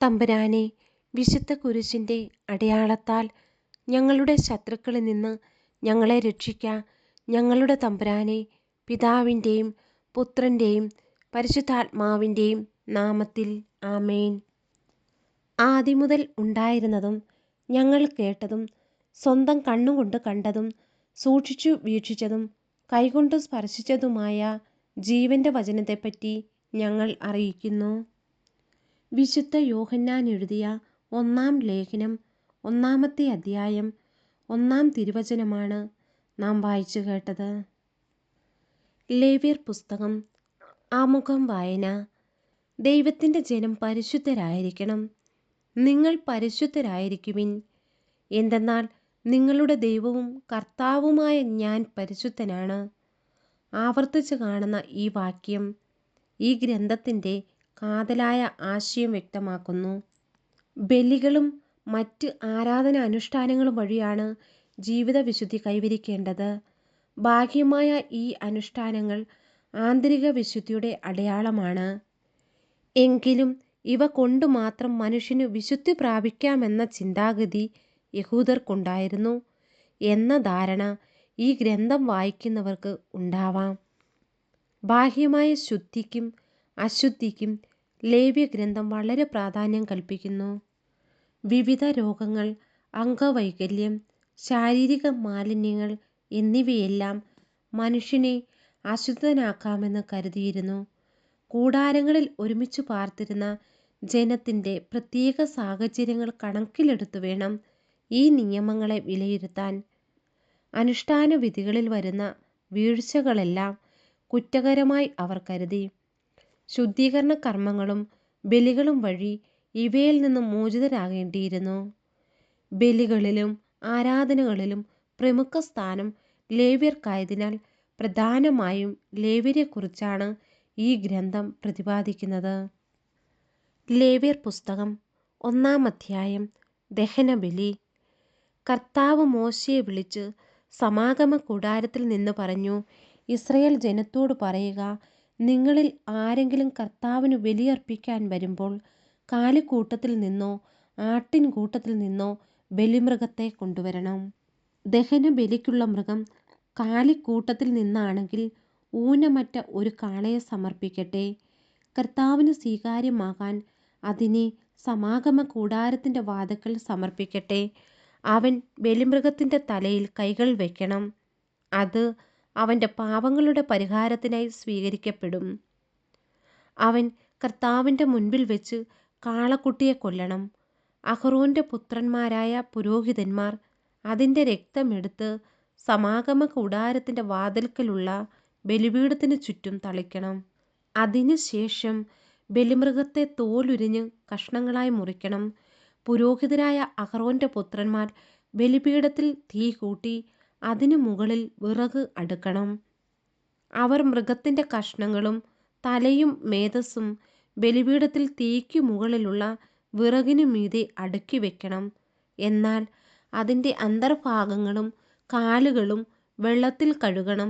തമ്പുരാനെ, വിശുദ്ധ കുരിശിൻ്റെ അടയാളത്താൽ ഞങ്ങളുടെ ശത്രുക്കളിൽ നിന്ന് ഞങ്ങളെ രക്ഷിക്ക. ഞങ്ങളുടെ തമ്പുരാനെ, പിതാവിൻ്റെയും പുത്രൻ്റെയും പരിശുദ്ധാത്മാവിൻ്റെയും നാമത്തിൽ ആമേൻ. ആദിമുതൽ ഉണ്ടായിരുന്നതും ഞങ്ങൾ കേട്ടതും സ്വന്തം കണ്ണുകൊണ്ട് കണ്ടതും സൂക്ഷിച്ചു വീക്ഷിച്ചതും കൈകൊണ്ട് സ്പർശിച്ചതുമായ ജീവൻ്റെ വചനത്തെപ്പറ്റി ഞങ്ങൾ അറിയിക്കുന്നു. വിശുദ്ധ യോഹന്നാൻ എഴുതിയ 1-ാം ലേഖനം 1-ാമത്തെ അധ്യായം 1-ാം തിരുവചനമാണ് നാം വായിച്ചു കേട്ടത്. ലേവ്യർ പുസ്തകം ആമുഖം വായന. ദൈവത്തിൻ്റെ ജനം പരിശുദ്ധരായിരിക്കണം. നിങ്ങൾ പരിശുദ്ധരായിരിക്കുവിൻ, എന്തെന്നാൽ നിങ്ങളുടെ ദൈവവും കർത്താവുമായ ഞാൻ പരിശുദ്ധനാണ്. ആവർത്തിച്ച് കാണുന്ന ഈ വാക്യം ഈ ഗ്രന്ഥത്തിൻ്റെ കാതലായ ആശയം വ്യക്തമാക്കുന്നു. ബലികളും മറ്റ് ആരാധന അനുഷ്ഠാനങ്ങളും വഴിയാണ് ജീവിത വിശുദ്ധി കൈവരിക്കേണ്ടത്. ബാഹ്യമായ ഈ അനുഷ്ഠാനങ്ങൾ ആന്തരിക വിശുദ്ധിയുടെ അടയാളമാണ്. എങ്കിലും ഇവ കൊണ്ട് മാത്രം മനുഷ്യന് വിശുദ്ധി പ്രാപിക്കാമെന്ന ചിന്താഗതി യഹൂദർക്കുണ്ടായിരുന്നു എന്ന ധാരണ ഈ ഗ്രന്ഥം വായിക്കുന്നവർക്ക് ഉണ്ടാവാം. ബാഹ്യമായ ശുദ്ധിക്കും അശുദ്ധിക്കും ലേവ്യഗ്രന്ഥം വളരെ പ്രാധാന്യം കൽപ്പിക്കുന്നു. വിവിധ രോഗങ്ങൾ, അംഗവൈകല്യം, ശാരീരിക മാലിന്യങ്ങൾ എന്നിവയെല്ലാം മനുഷ്യനെ അശുദ്ധനാക്കാമെന്ന് കരുതിയിരുന്നു. കൂടാരങ്ങളിൽ ഒരുമിച്ച് പാർത്തിരുന്ന ജനത്തിൻ്റെ പ്രത്യേക സാഹചര്യങ്ങൾ കണക്കിലെടുത്തു വേണം ഈ നിയമങ്ങളെ വിലയിരുത്താൻ. അനുഷ്ഠാന വിധികളിൽ വരുന്ന വീഴ്ചകളെല്ലാം കുറ്റകരമായി അവർ കരുതി. ശുദ്ധീകരണ കർമ്മങ്ങളും ബലികളും വഴി ഇവയിൽ നിന്ന് മോചിതരാകേണ്ടിയിരുന്നു. ബലികളിലും ആരാധനകളിലും പ്രമുഖ സ്ഥാനം ലേവ്യർക്കായതിനാൽ പ്രധാനമായും ലേവ്യരെക്കുറിച്ചാണ് ഈ ഗ്രന്ഥം പ്രതിപാദിക്കുന്നത്. ലേവ്യർ പുസ്തകം 1-ാം അധ്യായം ദഹനബലി. കർത്താവ് മോശയെ വിളിച്ച് സമാഗമ കൂടാരത്തിൽ നിന്ന് പറഞ്ഞു, ഇസ്രായേൽ ജനത്തോട് പറയുക, നിങ്ങളിൽ ആരെങ്കിലും കർത്താവിന് ബലിയർപ്പിക്കാൻ വരുമ്പോൾ കാലിക്കൂട്ടത്തിൽ നിന്നോ ആട്ടിൻകൂട്ടത്തിൽ നിന്നോ ബലിമൃഗത്തെ കൊണ്ടുവരണം. ദഹനബലിക്കുള്ള മൃഗം കാലിക്കൂട്ടത്തിൽ നിന്നാണെങ്കിൽ ഊനമറ്റ ഒരു കാളയെ സമർപ്പിക്കട്ടെ. കർത്താവിന് സ്വീകാര്യമാകാൻ അതിനെ സമാഗമ കൂടാരത്തിൻ്റെ വാതിൽക്കൽ സമർപ്പിക്കട്ടെ. അവൻ ബലിമൃഗത്തിൻ്റെ തലയിൽ കൈകൾ വയ്ക്കണം. അത് അവൻ്റെ പാപങ്ങളുടെ പരിഹാരത്തിനായി സ്വീകരിക്കപ്പെടും. അവൻ കർത്താവിൻ്റെ മുൻപിൽ വെച്ച് കാളക്കുട്ടിയെ കൊല്ലണം. അഹറോൻ്റെ പുത്രന്മാരായ പുരോഹിതന്മാർ അതിൻ്റെ രക്തമെടുത്ത് സമാഗമ കൂടാരത്തിൻ്റെ വാതിൽക്കലുള്ള ബലിപീഠത്തിന് ചുറ്റും തളിക്കണം. അതിനുശേഷം ബലിമൃഗത്തെ തോലുരിഞ്ഞ് കഷ്ണങ്ങളായി മുറിക്കണം. പുരോഹിതരായ അഹറോൻ്റെ പുത്രന്മാർ ബലിപീഠത്തിൽ തീ കൂട്ടി അതിനു മുകളിൽ വിറക് അടുക്കണം. അവർ മൃഗത്തിൻ്റെ കഷ്ണങ്ങളും തലയും മേധസ്സും ബലിപീഠത്തിൽ തീയ്ക്കു മുകളിലുള്ള വിറകിനു മീതെ അടുക്കി വയ്ക്കണം. എന്നാൽ അതിൻ്റെ അന്തർഭാഗങ്ങളും കാലുകളും വെള്ളത്തിൽ കഴുകണം.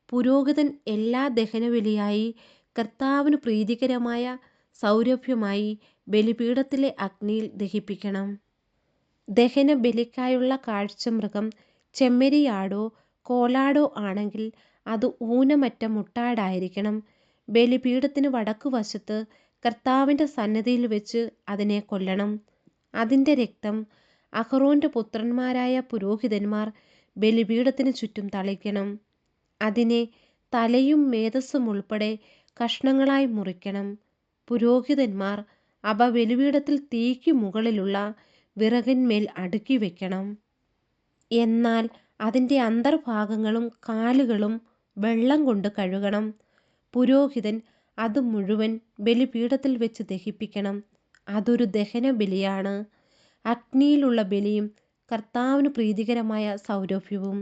പുരോഹിതൻ എല്ലാ ദഹനബലിയായി കർത്താവിന് പ്രീതികരമായ സൗരഭ്യമായി ബലിപീഠത്തിലെ അഗ്നിയിൽ ദഹിപ്പിക്കണം. ദഹനബലിക്കായുള്ള കാഴ്ചമൃഗം ചെമ്മരിയാടോ കോലാടോ ആണെങ്കിൽ അത് ഊനമറ്റ മുട്ടാടായിരിക്കണം. ബലിപീഠത്തിന് വടക്കുവശത്ത് കർത്താവിൻ്റെ സന്നിധിയിൽ വെച്ച് അതിനെ കൊല്ലണം. അതിൻ്റെ രക്തം അഹറോൻ്റെ പുത്രന്മാരായ പുരോഹിതന്മാർ ബലിപീഠത്തിന് ചുറ്റും തളിക്കണം. അതിനെ തലയും മേധസ്സും ഉൾപ്പെടെ കഷ്ണങ്ങളായി മുറിക്കണം. പുരോഹിതന്മാർ അവ ബലിപീഠത്തിൽ തീയ്ക്കു മുകളിലുള്ള വിറകിന്മേൽ അടുക്കി വയ്ക്കണം. എന്നാൽ അതിൻ്റെ അന്തർഭാഗങ്ങളും കാലുകളും വെള്ളം കൊണ്ട് കഴുകണം. പുരോഹിതൻ അത് മുഴുവൻ ബലിപീഠത്തിൽ വെച്ച് ദഹിപ്പിക്കണം. അതൊരു ദഹനബലിയാണ്, അഗ്നിയിലുള്ള ബലിയും കർത്താവിന് പ്രീതികരമായ സൗരഭ്യവും.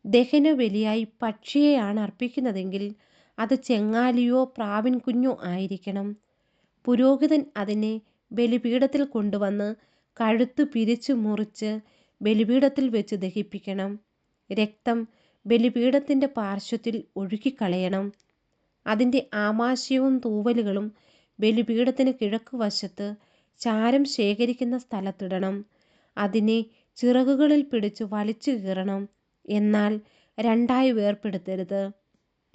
ദഹനബലിയായി പക്ഷിയെയാണ് അർപ്പിക്കുന്നതെങ്കിൽ അത് ചെങ്ങാലിയോ പ്രാവിൻകുഞ്ഞോ ആയിരിക്കണം. പുരോഹിതൻ അതിനെ ബലിപീഠത്തിൽ കൊണ്ടുവന്ന് കഴുത്ത് പിരിച്ചു മുറിച്ച് ബലിപീഠത്തിൽ വെച്ച് ദഹിപ്പിക്കണം. രക്തം ബലിപീഠത്തിൻ്റെ പാർശ്വത്തിൽ ഒഴുക്കിക്കളയണം. അതിൻ്റെ ആമാശയവും തൂവലുകളും ബലിപീഠത്തിന് കിഴക്കുവശത്ത് ചാരം ശേഖരിക്കുന്ന സ്ഥലത്തിടണം. അതിനെ ചിറകുകളിൽ പിടിച്ചു വലിച്ചു കീറണം. എന്നാൽ രണ്ടായി വേർപെടുത്തരുത്.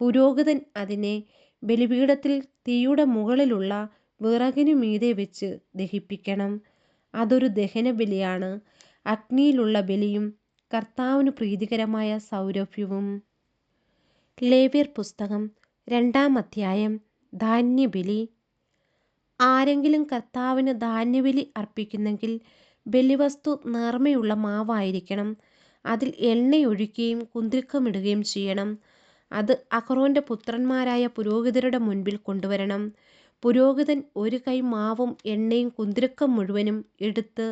പുരോഹിതൻ അതിനെ ബലിപീഠത്തിൽ തീയുടെ മുകളിലുള്ള വിറകിനു മീതെ വെച്ച് ദഹിപ്പിക്കണം. അതൊരു ദഹനബലിയാണ്, അഗ്നിയിലുള്ള ബലിയും കർത്താവിന് പ്രീതികരമായ സൗരഭ്യവും. ലേവ്യർ പുസ്തകം 2-ാം അധ്യായം. ധാന്യബലി. ആരെങ്കിലും കർത്താവിന് ധാന്യബലി അർപ്പിക്കുന്നെങ്കിൽ ബലിവസ്തു നേർമയുള്ള മാവായിരിക്കണം. അതിൽ എണ്ണയൊഴിക്കുകയും കുന്തിരിക്കമിടുകയും ചെയ്യണം. അത് അഹറോന്റെ പുത്രന്മാരായ പുരോഹിതരുടെ മുൻപിൽ കൊണ്ടുവരണം. പുരോഹിതൻ ഒരു കൈ മാവും എണ്ണയും കുന്തിരിക്കം മുഴുവനും എടുത്ത്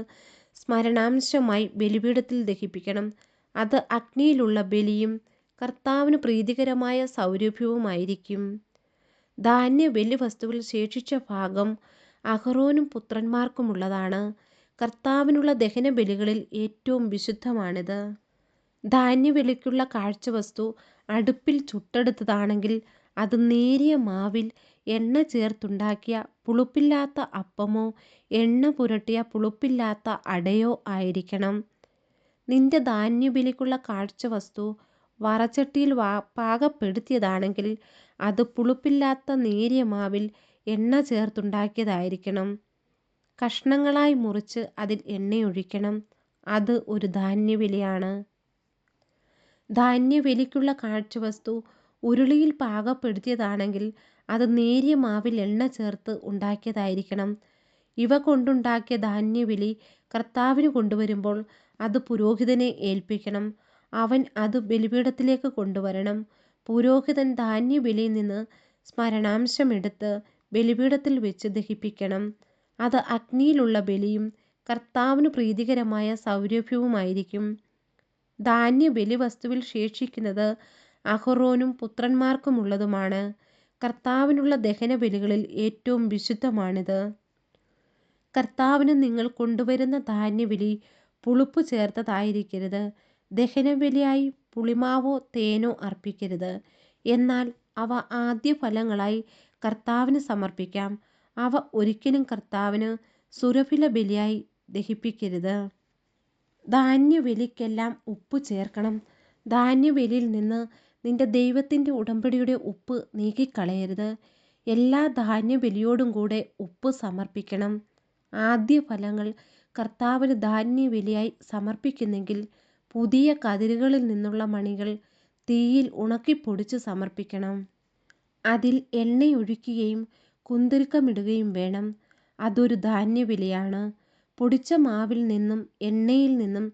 സ്മരണാംശമായി ബലിപീഠത്തിൽ ദഹിപ്പിക്കണം. അത് അഗ്നിയിലുള്ള ബലിയും കർത്താവിന് പ്രീതികരമായ സൗരഭ്യവുമായിരിക്കും. ധാന്യബലി വസ്തുവിൽ ശേഷിച്ച ഭാഗം അഹറോനും പുത്രന്മാർക്കുമുള്ളതാണ്. കർത്താവിനുള്ള ദഹനബലികളിൽ ഏറ്റവും വിശുദ്ധമാണിത്. ധാന്യബലിക്കുള്ള കാഴ്ചവസ്തു അടുപ്പിൽ ചുട്ടെടുത്തതാണെങ്കിൽ അത് നേരിയ മാവിൽ എണ്ണ ചേർത്തുണ്ടാക്കിയ പുളിപ്പില്ലാത്ത അപ്പമോ എണ്ണ പുരട്ടിയ പുളിപ്പില്ലാത്ത അടയോ ആയിരിക്കണം. നിന്റെ ധാന്യബലിക്കുള്ള കാഴ്ചവസ്തു വറചട്ടിയിൽ പാകപ്പെടുത്തിയതാണെങ്കിൽ അത് പുളിപ്പില്ലാത്ത നേരിയ മാവിൽ എണ്ണ ചേർത്തുണ്ടാക്കിയതായിരിക്കണം. കഷ്ണങ്ങളായി മുറിച്ച് അതിൽ എണ്ണയൊഴിക്കണം. അത് ഒരു ധാന്യബലിയാണ്. ധാന്യബലിക്കുള്ള കാഴ്ചവസ്തു ഉരുളിയിൽ പാകപ്പെടുത്തിയതാണെങ്കിൽ അത് നേരിയ മാവിൽ എണ്ണ ചേർത്ത് ഉണ്ടാക്കിയതായിരിക്കണം. ഇവ കൊണ്ടുണ്ടാക്കിയ ധാന്യബലി കർത്താവിന് കൊണ്ടുവരുമ്പോൾ അത് പുരോഹിതനെ ഏൽപ്പിക്കണം. അവൻ അത് ബലിപീഠത്തിലേക്ക് കൊണ്ടുവരണം. പുരോഹിതൻ ധാന്യബലിയിൽ നിന്ന് സ്മരണാംശമെടുത്ത് ബലിപീഠത്തിൽ വെച്ച് ദഹിപ്പിക്കണം. അത് അഗ്നിയിലുള്ള ബലിയും കർത്താവിന് പ്രീതികരമായ സൗരഭ്യവുമായിരിക്കും. ധാന്യബലി വസ്തുവിൽ ശേഷിക്കുന്നത് അഹറോനും പുത്രന്മാർക്കുമുള്ളതുമാണ്. കർത്താവിനുള്ള ദഹനബലികളിൽ ഏറ്റവും വിശുദ്ധമാണിത്. കർത്താവിന് നിങ്ങൾ കൊണ്ടുവരുന്ന ധാന്യബലി പുളിപ്പ് ചേർത്തതായിരിക്കരുത്. ദഹനബലിയായി പുളിമാവോ തേനോ അർപ്പിക്കരുത്. എന്നാൽ അവ ആദ്യഫലങ്ങളായി കർത്താവിന് സമർപ്പിക്കാം. അവ ഒരിക്കലും കർത്താവിന് സുരഭില ബലിയായി ദഹിപ്പിക്കരുത്. ധാന്യബലിക്കെല്ലാം ഉപ്പ് ചേർക്കണം. ധാന്യബലിയിൽ നിന്ന് നിന്റെ ദൈവത്തിൻ്റെ ഉടമ്പടിയുടെ ഉപ്പ് നീക്കിക്കളയരുത്. എല്ലാ ധാന്യബലിയോടും കൂടെ ഉപ്പ് സമർപ്പിക്കണം. ആദ്യഫലങ്ങൾ കർത്താവിന് ധാന്യബലിയായി സമർപ്പിക്കുന്നെങ്കിൽ പുതിയ കതിരുകളിൽ നിന്നുള്ള മണികൾ തീയിൽ ഉണക്കിപ്പൊടിച്ച് സമർപ്പിക്കണം. അതിൽ എണ്ണയൊഴിക്കുകയും കുന്തിരിക്കമിടുകയും വേണം. അതൊരു ധാന്യബലിയാണ്. പൊടിച്ച മാവിൽ നിന്നും എണ്ണയിൽ നിന്നും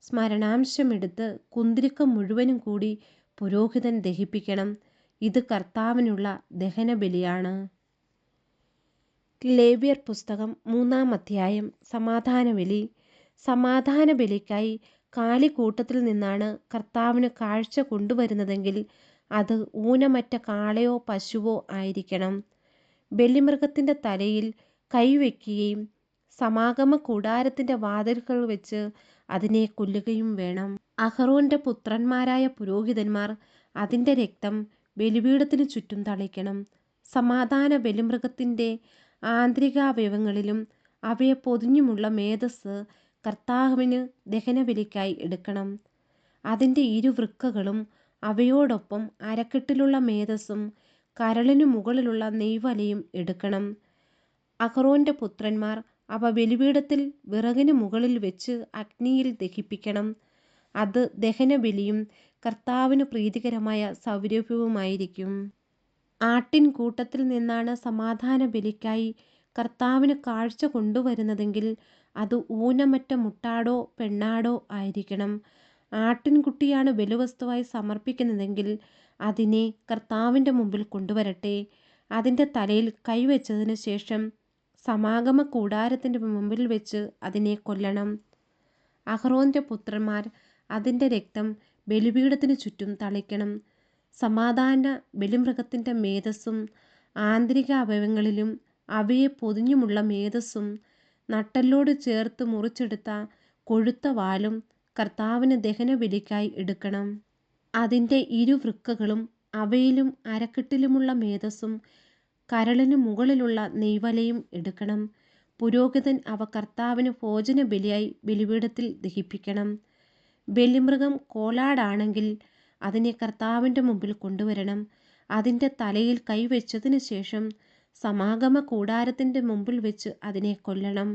സ്മരണാംശമെടുത്ത് കുന്തിരിക്കം മുഴുവനും കൂടി പുരോഹിതൻ ദഹിപ്പിക്കണം. ഇത് കർത്താവിനുള്ള ദഹനബലിയാണ്. ലേവ്യർ പുസ്തകം 3-ാം അധ്യായം. സമാധാനബലി. സമാധാനബലിക്കായി കാലിക്കൂട്ടത്തിൽ നിന്നാണ് കർത്താവിന് കാഴ്ച കൊണ്ടുവരുന്നതെങ്കിൽ അത് ഊനമറ്റ കാളയോ പശുവോ ആയിരിക്കണം. ബലിമൃഗത്തിൻ്റെ തലയിൽ കൈവയ്ക്കുകയും സമാഗമ കൂടാരത്തിൻ്റെ വാതിൽക്കൽ വെച്ച് അതിനെ കൊല്ലുകയും വേണം. അഹറോന്റെ പുത്രന്മാരായ പുരോഹിതന്മാർ അതിൻ്റെ രക്തം ബലിപീഠത്തിനു ചുറ്റും തളിക്കണം. സമാധാന ബലിമൃഗത്തിൻ്റെ ആന്തരികാവയവങ്ങളിലും അവയെ പൊതിഞ്ഞുമുള്ള മേധസ്സ് കർത്താവിന് ദഹനബലിക്കായി എടുക്കണം. അതിൻ്റെ ഇരുവൃക്കകളും അവയോടൊപ്പം അരക്കെട്ടിലുള്ള മേധസ്സും കരളിനു മുകളിലുള്ള നെയ്വലയും എടുക്കണം. അഹറോന്റെ പുത്രന്മാർ അവ ബലിപീഠത്തിൽ വിറകിന് മുകളിൽ വെച്ച് അഗ്നിയിൽ ദഹിപ്പിക്കണം. അത് ദഹനബലിയും കർത്താവിന് പ്രീതികരമായ സൗരഭ്യവുമായിരിക്കും. ആട്ടിൻകൂട്ടത്തിൽ നിന്നാണ് സമാധാന ബലിക്കായി കർത്താവിന് കാഴ്ച കൊണ്ടുവരുന്നതെങ്കിൽ അത് ഊനമറ്റ മുട്ടാടോ പെണ്ണാടോ ആയിരിക്കണം. ആട്ടിൻകുട്ടിയാണ് ബലിവസ്തുവായി സമർപ്പിക്കുന്നതെങ്കിൽ അതിനെ കർത്താവിൻ്റെ മുമ്പിൽ കൊണ്ടുവരട്ടെ. അതിൻ്റെ തലയിൽ കൈവച്ചതിന് ശേഷം സമാഗമ കൂടാരത്തിൻ്റെ മുമ്പിൽ വെച്ച് അതിനെ കൊല്ലണം. അഹറോന്റെ പുത്രന്മാർ അതിൻ്റെ രക്തം ബലിപീഠത്തിനു ചുറ്റും തളിക്കണം. സമാധാന ബലിമൃഗത്തിൻ്റെ മേധസ്സും ആന്തരിക അവയവങ്ങളിലും അവയെ പൊതിഞ്ഞുമുള്ള മേധസ്സും നട്ടെല്ലോട് ചേർത്ത് മുറിച്ചെടുത്ത കൊഴുത്ത വാലും കർത്താവിന് ദഹനബലിക്കായി എടുക്കണം. അതിൻ്റെ ഇരുവൃക്കകളും അവയിലും അരക്കെട്ടിലുമുള്ള മേധസ്സും കരളിനു മുകളിലുള്ള നെയ്വലയും എടുക്കണം. പുരോഹിതൻ അവ കർത്താവിന് ഭോജന ബലിയായി ബലിപീഠത്തിൽ ദഹിപ്പിക്കണം. ബലിമൃഗം കോലാടാണെങ്കിൽ അതിനെ കർത്താവിൻ്റെ മുമ്പിൽ കൊണ്ടുവരണം. അതിൻ്റെ തലയിൽ കൈവച്ചതിന് ശേഷം സമാഗമ കൂടാരത്തിൻ്റെ മുമ്പിൽ വെച്ച് അതിനെ കൊല്ലണം.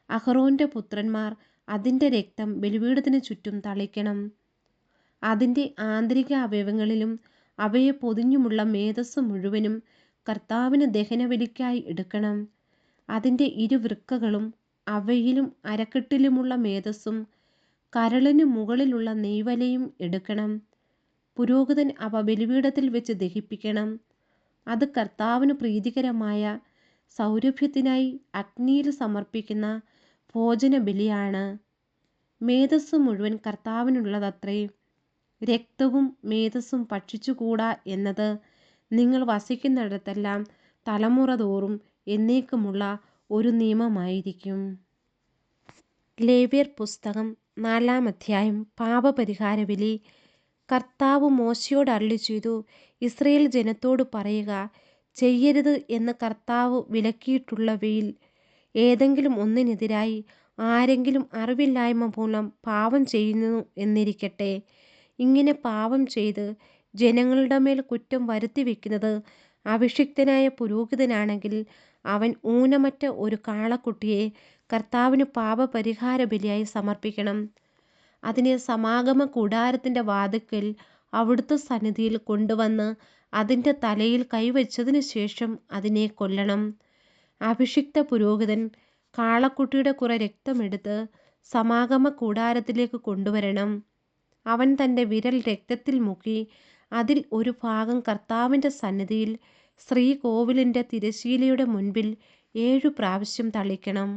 അഹറോൻ്റെ പുത്രന്മാർ അതിൻ്റെ രക്തം ബലിപീഠത്തിന് ചുറ്റും തളിക്കണം. അതിൻ്റെ ആന്തരിക അവയവങ്ങളിലും അവയെ പൊതിഞ്ഞുമുള്ള മേധസ്സ് മുഴുവനും കർത്താവിന് ദഹനബലിക്കായി എടുക്കണം. അതിൻ്റെ ഇരുവൃക്കകളും അവയിലും അരക്കെട്ടിലുമുള്ള മേധസ്സും കരളിനു മുകളിലുള്ള നെയ്വലയും എടുക്കണം. പുരോഹിതൻ അവ ബലിപീഠത്തിൽ വെച്ച് ദഹിപ്പിക്കണം. അത് കർത്താവിന് പ്രീതികരമായ സൗരഭ്യത്തിനായി അഗ്നിയിൽ സമർപ്പിക്കുന്ന ഭോജന ബലിയാണ്. മേധസ്സ് മുഴുവൻ കർത്താവിനുള്ളതത്രേ. രക്തവും മേധസ്സും ഭക്ഷിച്ചുകൂടാ എന്നത് നിങ്ങൾ വസിക്കുന്നിടത്തെല്ലാം തലമുറ തോറും എന്നേക്കുമുള്ള ഒരു നിയമമായിരിക്കും. ലേവ്യർ പുസ്തകം 4-ാം അധ്യായം. പാപപരിഹാര ബലി. കർത്താവ് മോശയോട് അരുളിച്ചെയ്തു, ഇസ്രായേൽ ജനത്തോട് പറയുക, ചെയ്യരുത് എന്ന് കർത്താവ് വിലക്കിയിട്ടുള്ളവയിൽ ഏതെങ്കിലും ഒന്നിനെതിരായി ആരെങ്കിലും അറിവില്ലായ്മ മൂലം പാപം ചെയ്യുന്നു എന്നിരിക്കട്ടെ. ഇങ്ങനെ പാപം ചെയ്ത് ജനങ്ങളുടെ മേൽ കുറ്റം വരുത്തി വയ്ക്കുന്നത് അഭിഷിക്തനായ പുരോഹിതനാണെങ്കിൽ അവൻ ഊനമറ്റ ഒരു കാളക്കുട്ടിയെ കർത്താവിന് പാപപരിഹാര ബലിയായി സമർപ്പിക്കണം. അതിനെ സമാഗമ കൂടാരത്തിൻ്റെ വാതിൽക്കൽ അവിടുത്തെ സന്നിധിയിൽ കൊണ്ടുവന്ന് അതിൻ്റെ തലയിൽ കൈവച്ചതിന് ശേഷം അതിനെ കൊല്ലണം. അഭിഷിക്ത പുരോഹിതൻ കാളക്കുട്ടിയുടെ കുറെ രക്തമെടുത്ത് സമാഗമ കൂടാരത്തിലേക്ക് കൊണ്ടുവരണം. അവൻ തൻ്റെ വിരൽ രക്തത്തിൽ മുക്കി അതിൽ ഒരു ഭാഗം കർത്താവിൻ്റെ സന്നിധിയിൽ ശ്രീകോവിലിൻ്റെ തിരശ്ശീലയുടെ മുൻപിൽ 7 പ്രാവശ്യം തളിക്കണം.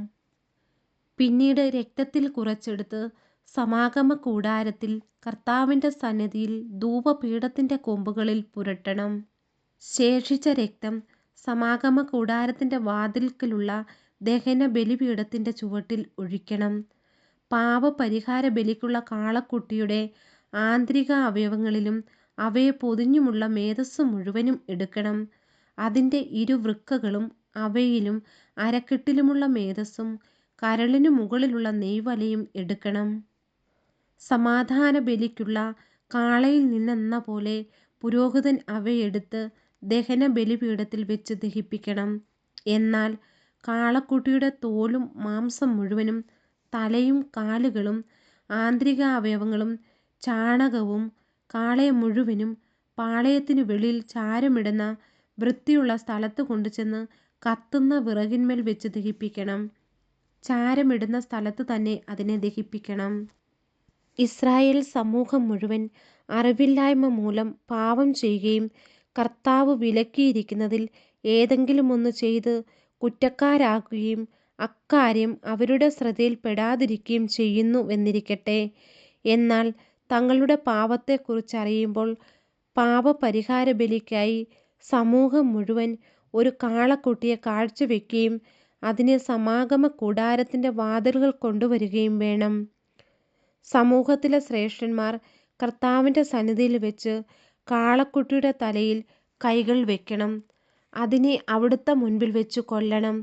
പിന്നീട് രക്തത്തിൽ കുറച്ചെടുത്ത് സമാഗമ കൂടാരത്തിൽ കർത്താവിൻ്റെ സന്നിധിയിൽ ധൂപപീഠത്തിൻ്റെ കൊമ്പുകളിൽ പുരട്ടണം. ശേഷിച്ച രക്തം സമാഗമ കൂടാരത്തിൻ്റെ വാതിൽക്കലുള്ള ദഹന ബലിപീഠത്തിൻ്റെ ചുവട്ടിൽ ഒഴിക്കണം. പാപപരിഹാര ബലിക്കുള്ള കാളക്കുട്ടിയുടെ ആന്തരിക അവയവങ്ങളിലും അവയെ പൊതിഞ്ഞുമുള്ള മേധസ്സ് മുഴുവനും എടുക്കണം. അതിൻ്റെ ഇരുവൃക്കകളും അവയിലും അരക്കെട്ടിലുമുള്ള മേധസ്സും കരളിനു മുകളിലുള്ള നെയ്വലയും എടുക്കണം. സമാധാന ബലിക്കുള്ള കാളയിൽ നിന്നെന്ന പോലെ പുരോഹിതൻ അവയെടുത്ത് ദഹന ബലിപീഠത്തിൽ വെച്ച് ദഹിപ്പിക്കണം. എന്നാൽ കാളക്കുട്ടിയുടെ തോലും മാംസം മുഴുവനും തലയും കാലുകളും ആന്തരിക അവയവങ്ങളും ചാണകവും കാളയെ മുഴുവനും പാളയത്തിനു വെളിയിൽ ചാരമിടുന്ന വൃത്തിയുള്ള സ്ഥലത്ത് കൊണ്ടുചെന്ന് കത്തുന്ന വിറകിന്മേൽ വെച്ച് ദഹിപ്പിക്കണം. ചാരമിടുന്ന സ്ഥലത്ത് തന്നെ അതിനെ ദഹിപ്പിക്കണം. ഇസ്രായേൽ സമൂഹം മുഴുവൻ അറിവില്ലായ്മ മൂലം പാപം ചെയ്യുകയും കർത്താവ് വിലക്കിയിരിക്കുന്നതിൽ ഏതെങ്കിലും ഒന്ന് ചെയ്ത് കുറ്റക്കാരാകുകയും അക്കാര്യം അവരുടെ ശ്രദ്ധയിൽപ്പെടാതിരിക്കുകയും ചെയ്യുന്നുവെന്നിരിക്കട്ടെ. എന്നാൽ തങ്ങളുടെ പാപത്തെക്കുറിച്ചറിയുമ്പോൾ പാപപരിഹാര ബലിക്കായി സമൂഹം മുഴുവൻ ഒരു കാളക്കുട്ടിയെ കാഴ്ചവെക്കുകയും അതിനെ സമാഗമ കൂടാരത്തിൻ്റെ വാതിലുകൾ കൊണ്ടുവരികയും വേണം. സമൂഹത്തിലെ ശ്രേഷ്ഠന്മാർ കർത്താവിൻ്റെ സന്നിധിയിൽ വെച്ച് കാളക്കുട്ടിയുടെ തലയിൽ കൈകൾ വെക്കണം. അതിനെ അവിടുത്തെ മുൻപിൽ വെച്ച് കൊല്ലണം.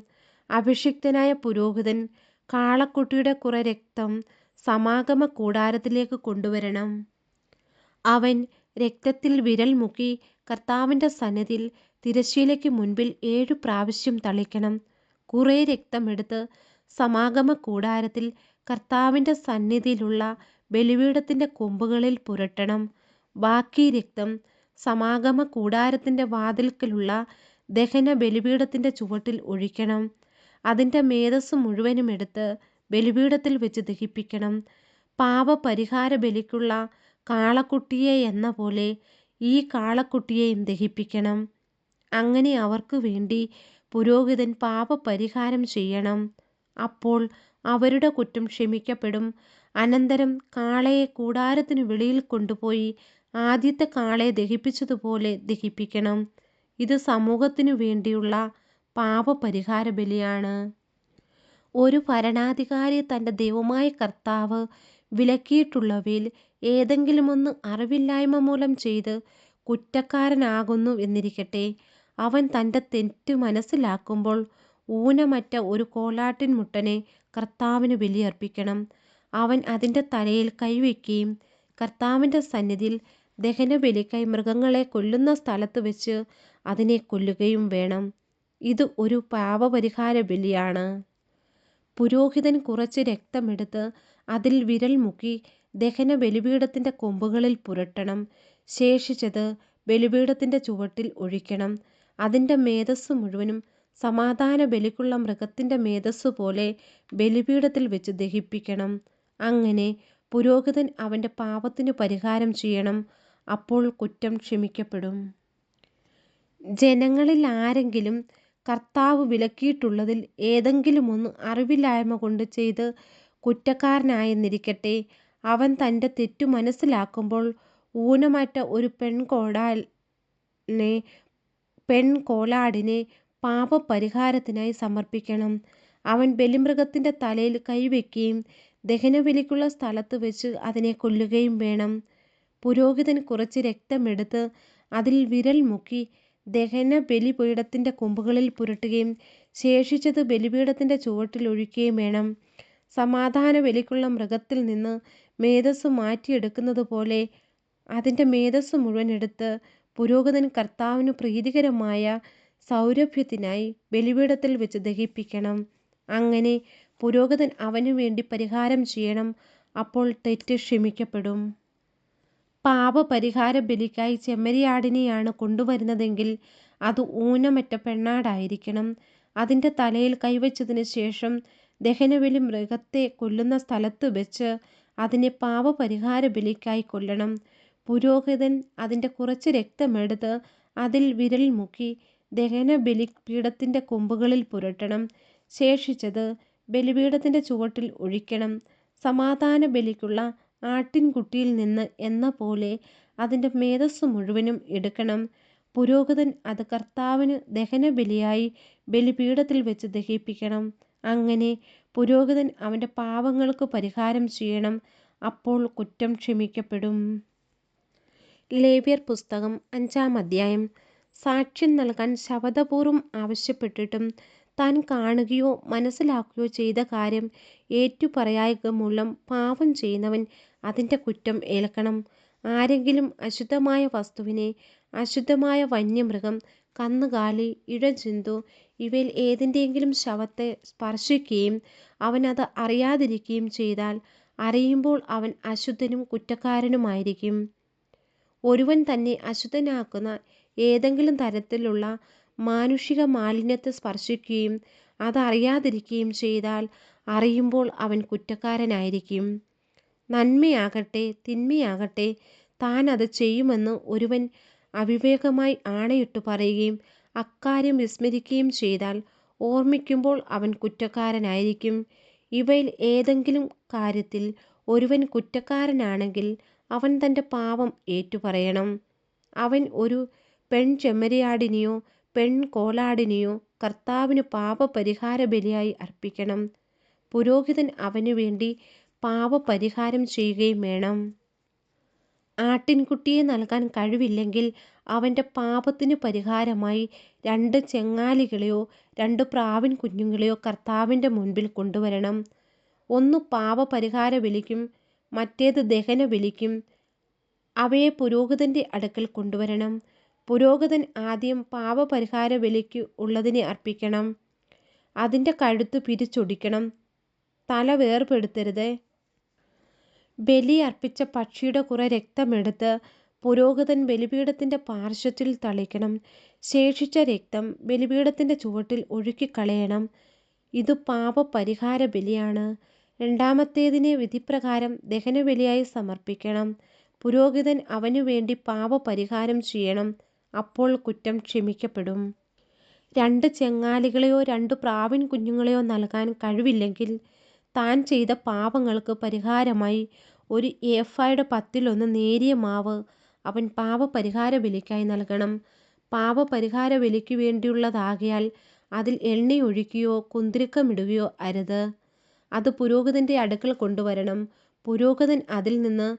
അഭിഷിക്തനായ പുരോഹിതൻ കാളക്കുട്ടിയുടെ കുറെ രക്തം സമാഗമ കൂടാരത്തിലേക്ക് കൊണ്ടുവരണം. അവൻ രക്തത്തിൽ വിരൽ മുക്കി കർത്താവിൻ്റെ സന്നിധിയിൽ തിരശ്ശീലയ്ക്ക് മുൻപിൽ 7 പ്രാവശ്യം തളിക്കണം. കുറേ രക്തമെടുത്ത് സമാഗമ കൂടാരത്തിൽ കർത്താവിൻ്റെ സന്നിധിയിലുള്ള ബലിപീഠത്തിൻ്റെ കൊമ്പുകളിൽ പുരട്ടണം. ബാക്കി രക്തം സമാഗമ കൂടാരത്തിൻ്റെ വാതിൽക്കലുള്ള ദഹന ബലിപീഠത്തിൻ്റെ ചുവട്ടിൽ ഒഴിക്കണം. അതിൻ്റെ മേധസ്സ് മുഴുവനും എടുത്ത് ബലിപീഠത്തിൽ വെച്ച് ദഹിപ്പിക്കണം. പാപപരിഹാര ബലിക്കുള്ള കാളക്കുട്ടിയെ എന്ന പോലെ ഈ കാളക്കുട്ടിയെയും ദഹിപ്പിക്കണം. അങ്ങനെ അവർക്ക് വേണ്ടി പുരോഹിതൻ പാപപരിഹാരം ചെയ്യണം. അപ്പോൾ അവരുടെ കുറ്റം ക്ഷമിക്കപ്പെടും. അനന്തരം കാളയെ കൂടാരത്തിനു വെളിയിൽ കൊണ്ടുപോയി ആദ്യത്തെ കാളയെ ദഹിപ്പിച്ചതുപോലെ ദഹിപ്പിക്കണം. ഇത് സമൂഹത്തിനു വേണ്ടിയുള്ള പാപപരിഹാര ബലിയാണ്. ഒരു ഭരണാധികാരി തൻ്റെ ദൈവമായ കർത്താവ് വിലക്കിയിട്ടുള്ളവയിൽ ഏതെങ്കിലും ഒന്ന് അറിവില്ലായ്മ മൂലം ചെയ്ത് കുറ്റക്കാരനാകുന്നു എന്നിരിക്കട്ടെ. അവൻ തൻ്റെ തെറ്റ് മനസ്സിലാക്കുമ്പോൾ ഊനമറ്റ ഒരു കോലാട്ടിൻ മുട്ടനെ കർത്താവിന് ബലിയർപ്പിക്കണം. അവൻ അതിൻ്റെ തലയിൽ കൈവയ്ക്കുകയും കർത്താവിൻ്റെ സന്നിധിയിൽ ദഹനബലിക്കായി മൃഗങ്ങളെ കൊല്ലുന്ന സ്ഥലത്ത് വെച്ച് അതിനെ കൊല്ലുകയും വേണം. ഇത് ഒരു പാപപരിഹാര ബലിയാണ്. പുരോഹിതൻ കുറച്ച് രക്തമെടുത്ത് അതിൽ വിരൽ മുക്കി ദഹന ബലിപീഠത്തിൻ്റെ കൊമ്പുകളിൽ പുരട്ടണം. ശേഷിച്ചത് ബലിപീഠത്തിൻ്റെ ചുവട്ടിൽ ഒഴിക്കണം. അതിൻ്റെ മേധസ്സു മുഴുവനും സമാധാന ബലിക്കുള്ള മൃഗത്തിൻ്റെ മേധസ്സു പോലെ ബലിപീഠത്തിൽ വെച്ച് ദഹിപ്പിക്കണം. അങ്ങനെ പുരോഹിതൻ അവൻ്റെ പാപത്തിനു പരിഹാരം ചെയ്യണം. അപ്പോൾ കുറ്റം ക്ഷമിക്കപ്പെടും. ജനങ്ങളിൽ ആരെങ്കിലും കർത്താവ് വിലക്കിയിട്ടുള്ളതിൽ ഏതെങ്കിലും ഒന്ന് അറിവില്ലായ്മ കൊണ്ട് ചെയ്ത് കുറ്റക്കാരനായെന്നിരിക്കട്ടെ. അവൻ തൻ്റെ തെറ്റു മനസ്സിലാക്കുമ്പോൾ ഊനമറ്റ ഒരു പെൺകോലാടിനെ പാപപരിഹാരത്തിനായി സമർപ്പിക്കണം. അവൻ ബലിമൃഗത്തിൻ്റെ തലയിൽ കൈവയ്ക്കുകയും ദഹനബലിക്കുള്ള സ്ഥലത്ത് വെച്ച് അതിനെ കൊല്ലുകയും വേണം. പുരോഹിതൻ കുറച്ച് രക്തമെടുത്ത് അതിൽ വിരൽ മുക്കി ദഹന ബലിപീഠത്തിൻ്റെ കൊമ്പുകളിൽ പുരട്ടുകയും ശേഷിച്ചത് ബലിപീഠത്തിൻ്റെ ചുവട്ടിൽ ഒഴിക്കുകയും വേണം. സമാധാന ബലിക്കുള്ള മൃഗത്തിൽ നിന്ന് മേധസ്സു മാറ്റിയെടുക്കുന്നത് പോലെ അതിൻ്റെ മേധസ്സു മുഴുവൻ എടുത്ത് പുരോഹിതൻ കർത്താവിന് പ്രീതികരമായ സൗരഭ്യത്തിനായി ബലിപീഠത്തിൽ വെച്ച് ദഹിപ്പിക്കണം. അങ്ങനെ പുരോഹിതൻ അവനു വേണ്ടി പരിഹാരം ചെയ്യണം. അപ്പോൾ തെറ്റ് ക്ഷമിക്കപ്പെടും. പാപപരിഹാര ബലിക്കായി ചെമ്മരിയാടിനെയാണ് കൊണ്ടുവരുന്നതെങ്കിൽ അത് ഊനമറ്റ പെണ്ണാടായിരിക്കണം. അതിൻ്റെ തലയിൽ കൈവച്ചതിന് ശേഷം ദഹനബലി മൃഗത്തെ കൊല്ലുന്ന സ്ഥലത്ത് വെച്ച് അതിനെ പാപപരിഹാര ബലിക്കായി കൊല്ലണം. പുരോഹിതൻ അതിൻ്റെ കുറച്ച് രക്തമെടുത്ത് അതിൽ വിരൽ മുക്കി ദഹന ബലിപീഠത്തിൻ്റെ കൊമ്പുകളിൽ പുരട്ടണം. ശേഷിച്ചത് ബലിപീഠത്തിൻ്റെ ചുവട്ടിൽ ഒഴിക്കണം. സമാധാന ബലിക്കുള്ള ആട്ടിൻകുട്ടിയിൽ നിന്ന് എന്ന പോലെ അതിൻ്റെ മേധസ്സു മുഴുവനും എടുക്കണം. പുരോഹിതൻ അത് കർത്താവിന് ദഹനബലിയായി ബലിപീഠത്തിൽ വെച്ച് ദഹിപ്പിക്കണം. അങ്ങനെ പുരോഹിതൻ അവൻ്റെ പാപങ്ങൾക്ക് പരിഹാരം ചെയ്യണം. അപ്പോൾ കുറ്റം ക്ഷമിക്കപ്പെടും. ലേവ്യർ പുസ്തകം 5-ാം അധ്യായം. സാക്ഷ്യം നൽകാൻ ശപഥപൂർവം ആവശ്യപ്പെട്ടിട്ടും താൻ കാണുകയോ മനസ്സിലാക്കുകയോ ചെയ്ത കാര്യം ഏറ്റുപറയായ്ക മൂലം പാപം ചെയ്യുന്നവൻ അതിൻ്റെ കുറ്റം ഏൽക്കണം. ആരെങ്കിലും അശുദ്ധമായ വസ്തുവിനെ, അശുദ്ധമായ വന്യമൃഗം, കന്നുകാലി, ഇഴജന്തു ഇവയിൽ ഏതിൻ്റെയെങ്കിലും ശവത്തെ സ്പർശിക്കുകയും അവൻ അത് അറിയാതിരിക്കുകയും ചെയ്താൽ അറിയുമ്പോൾ അവൻ അശുദ്ധനും കുറ്റക്കാരനുമായിരിക്കും. ഒരുവൻ തന്നെ അശുദ്ധനാക്കുന്ന ഏതെങ്കിലും തരത്തിലുള്ള മാനുഷിക മാലിന്യത്തെ സ്പർശിക്കുകയും അതറിയാതിരിക്കുകയും ചെയ്താൽ അറിയുമ്പോൾ അവൻ കുറ്റക്കാരനായിരിക്കും. നന്മയാകട്ടെ തിന്മയാകട്ടെ താൻ അത് ചെയ്യുമെന്ന് ഒരുവൻ അവിവേകമായി ആണയിട്ടു പറയുകയും അക്കാര്യം വിസ്മരിക്കുകയും ചെയ്താൽ ഓർമ്മിക്കുമ്പോൾ അവൻ കുറ്റക്കാരനായിരിക്കും. ഇവയിൽ ഏതെങ്കിലും കാര്യത്തിൽ ഒരുവൻ കുറ്റക്കാരനാണെങ്കിൽ അവൻ തൻ്റെ പാപം ഏറ്റുപറയണം. അവൻ ഒരു പെൺചെമ്മരിയാടിനെയോ പെൺകോലാടിനെയോ കർത്താവിന് പാപപരിഹാര ബലിയായി അർപ്പിക്കണം. പുരോഹിതൻ അവനു വേണ്ടി പാപപരിഹാരം ചെയ്യുകയും വേണം. ആട്ടിൻകുട്ടിയെ നൽകാൻ കഴിവില്ലെങ്കിൽ അവൻ്റെ പാപത്തിന് പരിഹാരമായി 2 ചെങ്ങാലികളെയോ 2 പ്രാവിൻ കുഞ്ഞുങ്ങളെയോ കർത്താവിൻ്റെ മുൻപിൽ കൊണ്ടുവരണം. ഒന്ന് പാപപരിഹാര ബലിക്കും മറ്റേത് ദഹന ബലിക്കും. അവയെ പുരോഹിതൻ്റെ അടുക്കൽ കൊണ്ടുവരണം. പുരോഹിതൻ ആദ്യം പാപപരിഹാര ബലിക്ക് ഉള്ളതിനെ അർപ്പിക്കണം. അതിൻ്റെ കഴുത്ത് പിരിച്ചൊടിക്കണം. തല വേർപെടുത്തരുത്. ബലി അർപ്പിച്ച പക്ഷിയുടെ കുറെ രക്തമെടുത്ത് പുരോഹിതൻ ബലിപീഠത്തിൻ്റെ പാർശ്വത്തിൽ തളിക്കണം. ശേഷിച്ച രക്തം ബലിപീഠത്തിൻ്റെ ചുവട്ടിൽ ഒഴുക്കിക്കളയണം. ഇത് പാപപരിഹാര ബലിയാണ്. രണ്ടാമത്തേതിനെ വിധിപ്രകാരം ദഹനബലിയായി സമർപ്പിക്കണം. പുരോഹിതൻ അവനു വേണ്ടി പാപപരിഹാരം ചെയ്യണം. അപ്പോൾ കുറ്റം ക്ഷമിക്കപ്പെടും. 2 ചെങ്ങാലികളെയോ 2 പ്രാവിൻ കുഞ്ഞുങ്ങളെയോ നൽകാൻ കഴിവില്ലെങ്കിൽ താൻ ചെയ്ത പാപങ്ങൾക്ക് പരിഹാരമായി 1 ഏഫായുടെ 10-1 നേരിയ മാവ് അവൻ പാപപരിഹാര ബലിക്കായി നൽകണം. പാപപരിഹാര ബലിക്ക് വേണ്ടിയുള്ളതാകയാൽ അതിൽ എണ്ണയൊഴിക്കുകയോ കുന്തിരിക്കമിടുകയോ അരുത്. അത് പുരോഹിതൻ്റെ അടുക്കൽ കൊണ്ടുവരണം. പുരോഹിതൻ അതിൽ നിന്ന്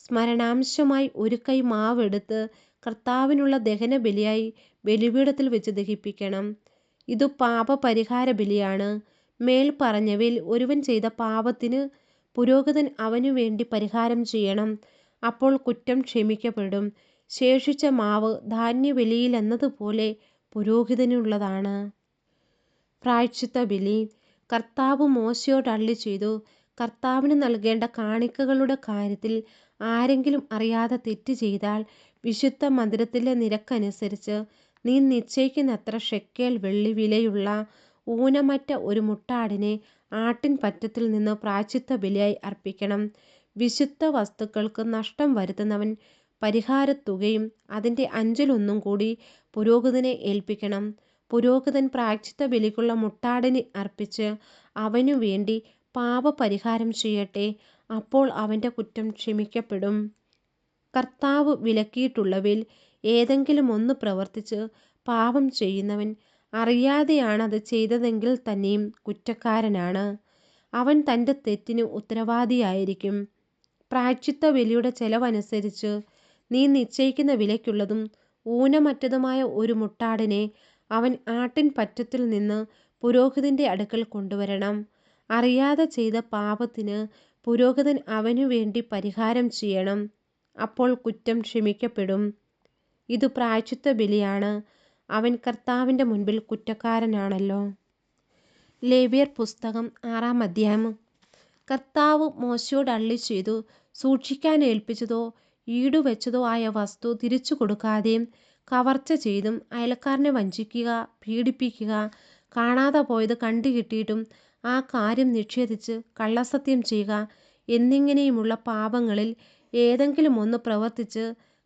സ്മരണാംശമായി 1 കൈ മാവെടുത്ത് കർത്താവിനുള്ള ദഹന ബലിയായി ബലിപീഠത്തിൽ വെച്ച് ദഹിപ്പിക്കണം. ഇതു പാപപരിഹാര ബലിയാണ്. മേൽ പറഞ്ഞവയിൽ ഒരുവൻ ചെയ്ത പാപത്തിന് പുരോഹിതൻ അവനു വേണ്ടി പരിഹാരം ചെയ്യണം. അപ്പോൾ കുറ്റം ക്ഷമിക്കപ്പെടും. ശേഷിച്ച മാവ് ധാന്യബലിയിലെന്നതുപോലെ പുരോഹിതനുള്ളതാണ്. പ്രായശ്ചിത്ത ബലി. കർത്താവ് മോശയോട് അരുളിച്ചെയ്തു, കർത്താവിന് നൽകേണ്ട കാണിക്കകളുടെ കാര്യത്തിൽ ആരെങ്കിലും അറിയാതെ തെറ്റ് ചെയ്താൽ വിശുദ്ധ മന്ദിരത്തിലെ നിരക്കനുസരിച്ച് നീ നിശ്ചയിക്കുന്നത്ര ഷെക്കേൽ വെള്ളി വിലയുള്ള ഊനമറ്റ ഒരു മുട്ടാടിനെ ആട്ടിൻപറ്റത്തിൽ നിന്ന് പ്രായശ്ചിത്ത ബലിയായി അർപ്പിക്കണം. വിശുദ്ധ വസ്തുക്കൾക്ക് നഷ്ടം വരുത്തുന്നവൻ പരിഹാരത്തുകയും അതിൻ്റെ അഞ്ചിലൊന്നും കൂടി പുരോഹിതനെ ഏൽപ്പിക്കണം. പുരോഹിതൻ പ്രായശ്ചിത്ത ബലിക്കുള്ള മുട്ടാടിനെ അർപ്പിച്ച് അവനു വേണ്ടി പാപപരിഹാരം ചെയ്യട്ടെ. അപ്പോൾ അവൻ്റെ കുറ്റം ക്ഷമിക്കപ്പെടും. കർത്താവ് വിലക്കിയിട്ടുള്ളവയിൽ ഏതെങ്കിലും ഒന്ന് പ്രവർത്തിച്ച് പാപം ചെയ്യുന്നവൻ അറിയാതെയാണത് ചെയ്തതെങ്കിൽ തന്നെയും കുറ്റക്കാരനാണ്. അവൻ തൻ്റെ തെറ്റിന് ഉത്തരവാദിയായിരിക്കും. പ്രായശ്ചിത്ത ബലിയുടെ ചെലവനുസരിച്ച് നീ നിശ്ചയിക്കുന്ന വിലയ്ക്കുള്ളതും ഊനമറ്റതുമായ ഒരു മുട്ടാടിനെ അവൻ ആട്ടിൻപറ്റത്തിൽ നിന്ന് പുരോഹിതൻ്റെ അടുക്കൽ കൊണ്ടുവരണം. അറിയാതെ ചെയ്ത പാപത്തിന് പുരോഹിതൻ അവനു വേണ്ടി പരിഹാരം ചെയ്യണം. അപ്പോൾ കുറ്റം ക്ഷമിക്കപ്പെടും. ഇതു പ്രായശ്ചിത്ത ബലിയാണ്. അവൻ കർത്താവിൻ്റെ മുൻപിൽ കുറ്റക്കാരനാണല്ലോ. ലേവ്യർ പുസ്തകം 6-ാം അധ്യായം. കർത്താവ് മോശയോട് അരുളിച്ചെയ്തു, സൂക്ഷിക്കാൻ ഏൽപ്പിച്ചതോ ഈടുവെച്ചതോ ആയ വസ്തു തിരിച്ചു കൊടുക്കാതെയും കവർച്ച ചെയ്തും അയൽക്കാരനെ വഞ്ചിക്കുക, പീഡിപ്പിക്കുക, കാണാതെ പോയത് കണ്ടുകിട്ടിയിട്ടും ആ കാര്യം നിഷേധിച്ച് കള്ളസത്യം ചെയ്യുക എന്നിങ്ങനെയുമുള്ള പാപങ്ങളിൽ ഏതെങ്കിലും ഒന്ന് പ്രവർത്തിച്ച്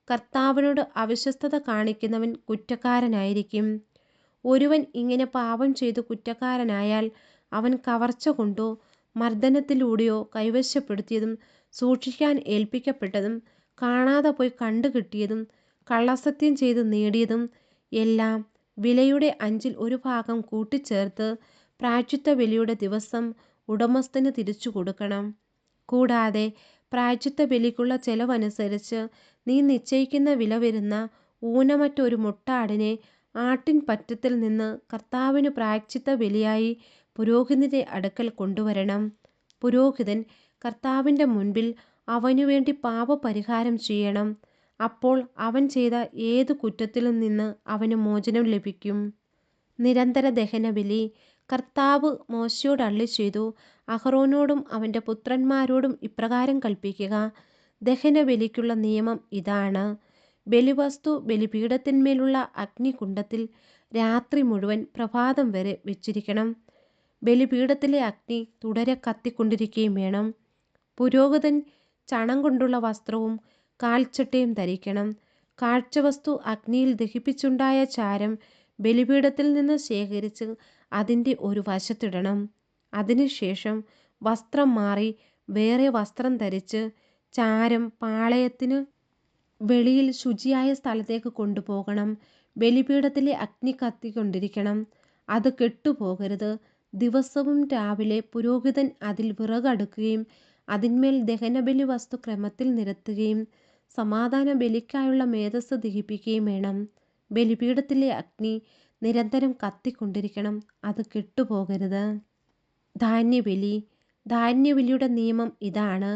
കർത്താവിനോട് അവിശ്വസ്തത കാണിക്കുന്നവൻ കുറ്റക്കാരനായിരിക്കും. ഒരുവൻ ഇങ്ങനെ പാപം ചെയ്തു കുറ്റക്കാരനായാൽ അവൻ കവർച്ച കൊണ്ടോ മർദ്ദനത്തിലൂടെയോ കൈവശപ്പെടുത്തിയതും സൂക്ഷിക്കാൻ ഏൽപ്പിക്കപ്പെട്ടതും കാണാതെ പോയി കണ്ടുകിട്ടിയതും കള്ളസത്യം ചെയ്ത് നേടിയതും എല്ലാം വിലയുടെ അഞ്ചിൽ ഒരു ഭാഗം കൂട്ടിച്ചേർത്ത് പ്രായശ്ചിത്ത ബലിയുടെ ദിവസം ഉടമസ്ഥന് തിരിച്ചു കൊടുക്കണം. കൂടാതെ പ്രായശ്ചിത്ത ബലിക്കുള്ള ചെലവനുസരിച്ച് നീ നിശ്ചയിക്കുന്ന വില വരുന്ന ഊനമറ്റ ഒരു മുട്ടാടിനെ ആട്ടിൻപറ്റത്തിൽ നിന്ന് കർത്താവിന് പ്രായശ്ചിത്ത ബലിയായി പുരോഹിതൻ്റെ അടുക്കൽ കൊണ്ടുവരണം. പുരോഹിതൻ കർത്താവിൻ്റെ മുൻപിൽ അവനുവേണ്ടി പാപപരിഹാരം ചെയ്യണം. അപ്പോൾ അവൻ ചെയ്ത ഏതു കുറ്റത്തിലും നിന്ന് അവന് മോചനം ലഭിക്കും. നിരന്തര ദഹനബലി. കർത്താവ് മോശയോട് അരുളിച്ചെയ്തു, അഹറോനോടും അവൻ്റെ പുത്രന്മാരോടും ഇപ്രകാരം കൽപ്പിക്കുക, ദഹനബലിക്കുള്ള നിയമം ഇതാണ്. ബലിവസ്തു ബലിപീഠത്തിന്മേലുള്ള അഗ്നികുണ്ഡത്തിൽ രാത്രി മുഴുവൻ പ്രഭാതം വരെ വെച്ചിരിക്കണം. ബലിപീഠത്തിലെ അഗ്നി തുടരെ കത്തിക്കൊണ്ടിരിക്കുകയും വേണം. പുരോഹിതൻ ചണം കൊണ്ടുള്ള വസ്ത്രവും കാൽച്ചട്ടയും ധരിക്കണം. കാഴ്ചവസ്തു അഗ്നിയിൽ ദഹിപ്പിച്ചുണ്ടായ ചാരം ബലിപീഠത്തിൽ നിന്ന് ശേഖരിച്ച് അതിൻ്റെ ഒരു വശത്തിടണം. അതിനുശേഷം വസ്ത്രം മാറി വേറെ വസ്ത്രം ധരിച്ച് ചാരം പാളയത്തിനു വെളിയിൽ ശുചിയായ സ്ഥലത്തേക്ക് കൊണ്ടുപോകണം. ബലിപീഠത്തിലെ അഗ്നി കത്തിക്കൊണ്ടിരിക്കണം, അത് കെട്ടുപോകരുത്. ദിവസവും രാവിലെ പുരോഹിതൻ അതിൽ വിറകടുക്കുകയും അതിന്മേൽ ദഹനബലി വസ്തു ക്രമത്തിൽ നിരത്തുകയും സമാധാന ബലിക്കായുള്ള മേധസ്സ് ദഹിപ്പിക്കുകയും വേണം. ബലിപീഠത്തിലെ അഗ്നി നിരന്തരം കത്തിക്കൊണ്ടിരിക്കണം, അത് കെട്ടുപോകരുത്. ധാന്യബലി. ധാന്യബലിയുടെ നിയമം ഇതാണ്.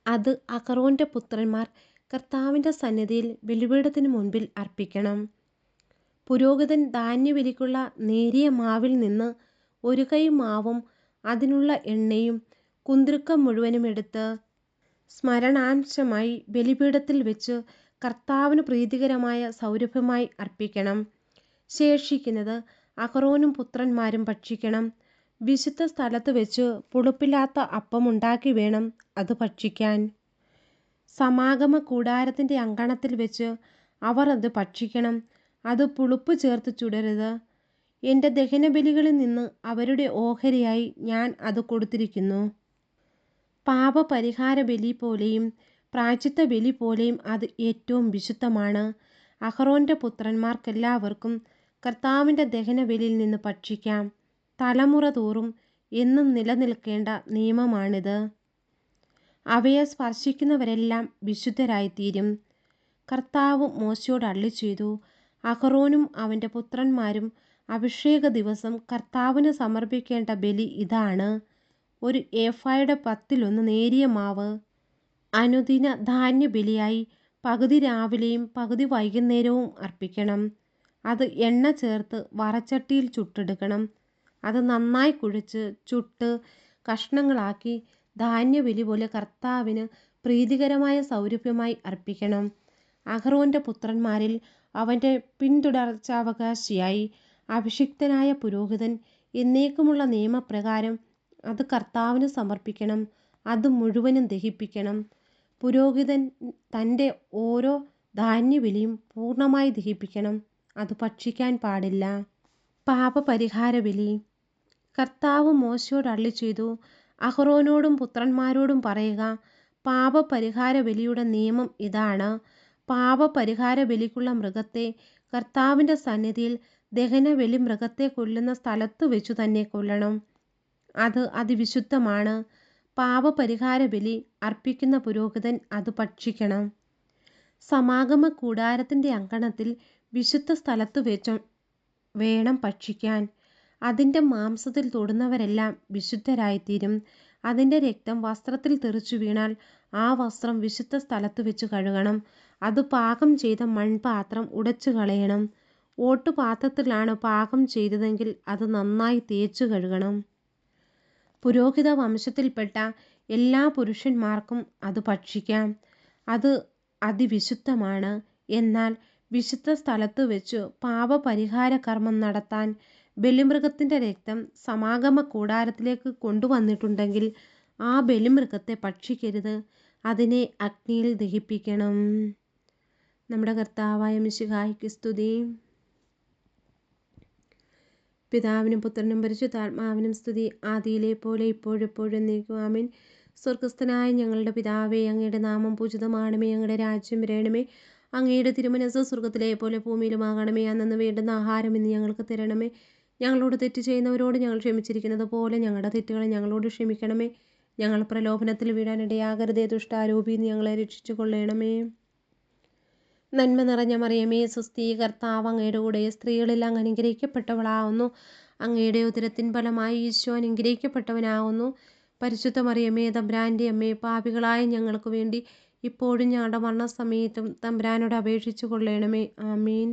അത് അഹറോൻ്റെ പുത്രന്മാർ കർത്താവിൻ്റെ സന്നിധിയിൽ ബലിപീഠത്തിന് മുൻപിൽ അർപ്പിക്കണം. പുരോഹിതൻ ധാന്യബലിക്കുള്ള നേരിയ മാവിൽ നിന്ന് ഒരു കൈ മാവും അതിനുള്ള എണ്ണയും കുന്തുരുക്കം മുഴുവനും എടുത്ത് സ്മരണാംശമായി ബലിപീഠത്തിൽ വെച്ച് കർത്താവിന് പ്രീതികരമായ സൗരഭ്യമായി അർപ്പിക്കണം. ശേഷിക്കുന്നത് അഹറോനും പുത്രന്മാരും ഭക്ഷിക്കണം. വിശുദ്ധ സ്ഥലത്ത് വെച്ച് പുളിപ്പില്ലാത്ത അപ്പമുണ്ടാക്കി വേണം അത് ഭക്ഷിക്കാൻ. സമാഗമ കൂടാരത്തിൻ്റെ അങ്കണത്തിൽ വെച്ച് അവർ അത് ഭക്ഷിക്കണം. അത് പുളിപ്പ് ചേർത്ത് ചുടരുത്. എൻ്റെ ദഹനബലികളിൽ നിന്ന് അവരുടെ ഓഹരിയായി ഞാൻ അത് കൊടുത്തിരിക്കുന്നു. പാപപരിഹാര ബലി പോലെയും പ്രായശ്ചിത്ത ബലി പോലെയും അത് ഏറ്റവും വിശുദ്ധമാണ്. അഹറോൻ്റെ പുത്രന്മാർക്കെല്ലാവർക്കും കർത്താവിൻ്റെ ദഹനബലിയിൽ നിന്ന് ഭക്ഷിക്കാം. തലമുറ തോറും എന്നും നിലനിൽക്കേണ്ട നിയമമാണിത്. അവയെ സ്പർശിക്കുന്നവരെല്ലാം വിശുദ്ധരായിത്തീരും. കർത്താവ് മോശയോട് അരുളിച്ചെയ്തു, അഹറോനും അവൻ്റെ പുത്രന്മാരും അഭിഷേക ദിവസം കർത്താവിന് സമർപ്പിക്കേണ്ട ബലി ഇതാണ്: ഒരു ഏഫായുടെ 10 നേരിയ മാവ് അനുദിന ധാന്യബലിയായി പകുതി രാവിലെയും പകുതി വൈകുന്നേരവും അർപ്പിക്കണം. അത് എണ്ണ ചേർത്ത് വറച്ചട്ടിയിൽ ചുട്ടെടുക്കണം. അത് നന്നായി കുഴച്ച് ചുട്ട് കഷ്ണങ്ങളാക്കി ധാന്യബലി പോലെ കർത്താവിന് പ്രീതികരമായ സൗരഭ്യമായി അർപ്പിക്കണം. അഹറോൻ്റെ പുത്രന്മാരിൽ അവൻ്റെ പിന്തുടർച്ചാവകാശിയായി അഭിഷിക്തനായ പുരോഹിതൻ എന്നേക്കുമുള്ള നിയമപ്രകാരം അത് കർത്താവിന് സമർപ്പിക്കണം. അത് മുഴുവനും ദഹിപ്പിക്കണം. പുരോഹിതൻ തൻ്റെ ഓരോ ധാന്യബലിയും പൂർണ്ണമായി ദഹിപ്പിക്കണം. അത് ഭക്ഷിക്കാൻ പാടില്ല. പാപപരിഹാരബലി. കർത്താവ് മോശയോട് അരുളിച്ചെയ്തു, അഹറോനോടും പുത്രന്മാരോടും പറയുക, പാപപരിഹാരബലിയുടെ നിയമം ഇതാണ്: പാപപരിഹാരബലിക്കുള്ള മൃഗത്തെ കർത്താവിൻ്റെ സന്നിധിയിൽ ദഹനബലി മൃഗത്തെ കൊല്ലുന്ന സ്ഥലത്തു വെച്ചു തന്നെ കൊല്ലണം. അത് അതിവിശുദ്ധമാണ്. പാപപരിഹാരബലി അർപ്പിക്കുന്ന പുരോഹിതൻ അത് ഭക്ഷിക്കണം. സമാഗമ കൂടാരത്തിൻ്റെ അങ്കണത്തിൽ വിശുദ്ധ സ്ഥലത്തു വെച്ച് വേണം ഭക്ഷിക്കാൻ. അതിൻ്റെ മാംസത്തിൽ തൊടുന്നവരെല്ലാം വിശുദ്ധരായിത്തീരും. അതിൻ്റെ രക്തം വസ്ത്രത്തിൽ തെറിച്ചു വീണാൽ ആ വസ്ത്രം വിശുദ്ധ സ്ഥലത്തു വെച്ച് കഴുകണം. അത് പാകം ചെയ്ത മൺപാത്രം ഉടച്ചു കളയണം. ഓട്ടുപാത്രത്തിലാണ് പാകം ചെയ്തതെങ്കിൽ അത് നന്നായി തേച്ചു കഴുകണം. പുരോഹിത വംശത്തിൽപ്പെട്ട എല്ലാ പുരുഷന്മാർക്കും അത് ഭക്ഷിക്കാം. അത് അതിവിശുദ്ധമാണ്. എന്നാൽ വിശുദ്ധ സ്ഥലത്തു വെച്ചു പാപപരിഹാര കർമ്മം നടത്താൻ ബലിമൃഗത്തിൻ്റെ രക്തം സമാഗമ കൂടാരത്തിലേക്ക് കൊണ്ടുവന്നിട്ടുണ്ടെങ്കിൽ ആ ബലിമൃഗത്തെ ഭക്ഷിക്കരുത്. അതിനെ അഗ്നിയിൽ ദഹിപ്പിക്കണം. നമ്മുടെ കർത്താവായ മിശിഹായ്ക്ക് സ്തുതി. പിതാവിനും പുത്രനും പരിശുദ്ധാത്മാവിനും സ്തുതി. ആദിയിലെ പോലെ ഇപ്പോഴെപ്പോഴും എന്നേക്കും ആമേൻ. സ്വർഗസ്ഥനായ ഞങ്ങളുടെ പിതാവേ, അങ്ങയുടെ നാമം പൂജിതമാണമേ. അങ്ങയുടെ രാജ്യം വരണമേ. അങ്ങയുടെ തിരുമനസ്സ് സ്വർഗത്തിലെ പോലെ ഭൂമിയിലുമാകണമേ. അന്നന്ന് വേണ്ടുന്ന ആഹാരം ഇന്ന് ഞങ്ങൾക്ക് തരണമേ. ഞങ്ങളോട് തെറ്റ് ചെയ്യുന്നവരോട് ഞങ്ങൾ ക്ഷമിച്ചിരിക്കുന്നത് പോലെ ഞങ്ങളുടെ തെറ്റുകളെ ഞങ്ങളോട് ക്ഷമിക്കണമേ. ഞങ്ങൾ പ്രലോഭനത്തിൽ വീഴാനിടയാകരുതേ. ദുഷ്ടാരൂപിയിൽ നിന്ന് ഞങ്ങളെ രക്ഷിച്ചു കൊള്ളണമേ. നന്മ നിറഞ്ഞ മറിയമേ, സ്വസ്തി, കർത്താവ് അങ്ങയുടെ കൂടെ സ്ത്രീകളിൽ അങ്ങ് അനുഗ്രഹിക്കപ്പെട്ടവളാവുന്നു. അങ്ങയുടെ ഉദരത്തിൻ ഫലമായി ഈശോ അനുഗ്രഹിക്കപ്പെട്ടവനാവുന്നു. പരിശുദ്ധ മറിയമേ, തമ്പുരാൻ്റെ അമ്മേ, പാപികളായ ഞങ്ങൾക്ക് വേണ്ടി ഇപ്പോഴും ഞങ്ങളുടെ മരണസമയത്തും തമ്പുരാനോട് അപേക്ഷിച്ചു കൊള്ളണമേ. ആമീൻ.